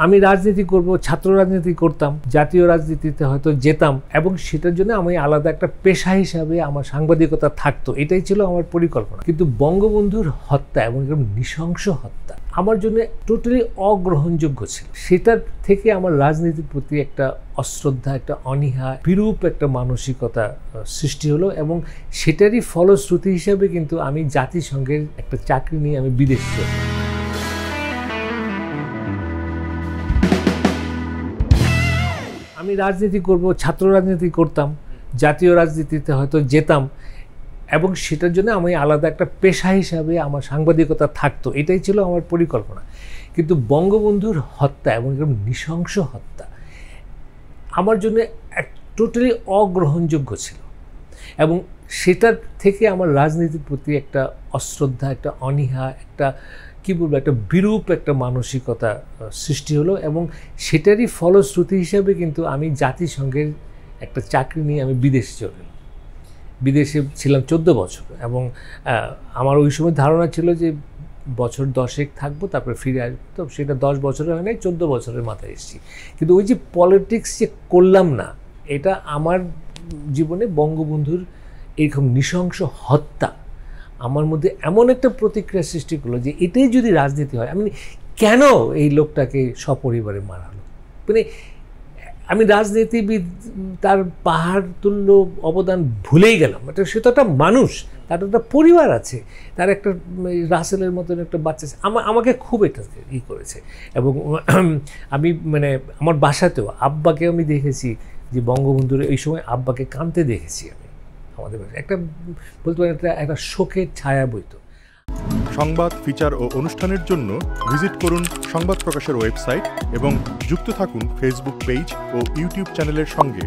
আমি রাজনীতি করব, ছাত্র রাজনীতি করতাম, জাতীয় রাজনীতিতে হয়তো যেতাম এবং সেটার জন্য আমি আলাদা একটা পেশা হিসাবে আমার সাংবাদিকতা থাকতো, এটাই ছিল আমার পরিকল্পনা। কিন্তু বঙ্গবন্ধুর হত্যা এবং এরকম নৃশংস হত্যা আমার জন্য টোটালি অগ্রহণযোগ্য ছিল। সেটার থেকে আমার রাজনীতির প্রতি একটা অশ্রদ্ধা, একটা অনীহা, বিরূপ একটা মানসিকতা সৃষ্টি হলো এবং সেটারই ফলশ্রুতি হিসাবে কিন্তু আমি জাতিসংঘের একটা চাকরি নিয়ে আমি বিদেশ চলি। আমি রাজনীতি করব, ছাত্র রাজনীতি করতাম, জাতীয় রাজনীতিতে হয়তো যেতাম এবং সেটার জন্য আমি আলাদা একটা পেশা হিসাবে আমার সাংবাদিকতা থাকতো, এটাই ছিল আমার পরিকল্পনা। কিন্তু বঙ্গবন্ধুর হত্যা এবং এরকম নৃশংস হত্যা আমার জন্য টোটালি অগ্রহণযোগ্য ছিল এবং সেটার থেকে আমার রাজনীতির প্রতি একটা অশ্রদ্ধা, একটা অনীহা, একটা কী বলবো, একটা বিরূপ একটা মানসিকতা সৃষ্টি হলো এবং সেটারই ফলশ্রুতি হিসাবে কিন্তু আমি জাতিসংঘের একটা চাকরি নিয়ে আমি বিদেশে চলে গেলাম। বিদেশে ছিলাম 14 বছর এবং আমার ওই সময় ধারণা ছিল যে বছর 10 থাকবো, তারপরে ফিরে আসবো। তো সেটা 10 বছরের হয় নাই, 14 বছরের মাথায় এসেছি। কিন্তু ওই যে পলিটিক্স যে করলাম না, এটা আমার জীবনে বঙ্গবন্ধুর এরকম নৃশংস হত্যা আমার মধ্যে এমন একটা প্রতিক্রিয়া সৃষ্টি করলো যে এটাই যদি রাজনীতি হয়, আমি কেন এই লোকটাকে সপরিবারে মারা হলো। মানে আমি রাজনীতিবিদ তার পাহাড় তুল্য অবদান ভুলেই গেলাম। এটা সে তো একটা মানুষ, তার একটা পরিবার আছে, তার একটা রাসেলের মতন একটা বাচ্চা আছে। আমাকে খুব এটা করেছে এবং আমি মানে আমার বাসাতেও আব্বাকে আমি দেখেছি যে বঙ্গবন্ধুর এই সময় আব্বাকে কাঁদতে দেখেছি আমি। আমাদের একটা বলতে পারেন একটা শোকের ছায়া বইতো। সংবাদ, ফিচার ও অনুষ্ঠানের জন্য ভিজিট করুন সংবাদ প্রকাশের ওয়েবসাইট এবং যুক্ত থাকুন ফেসবুক পেজ ও ইউটিউব চ্যানেলের সঙ্গে।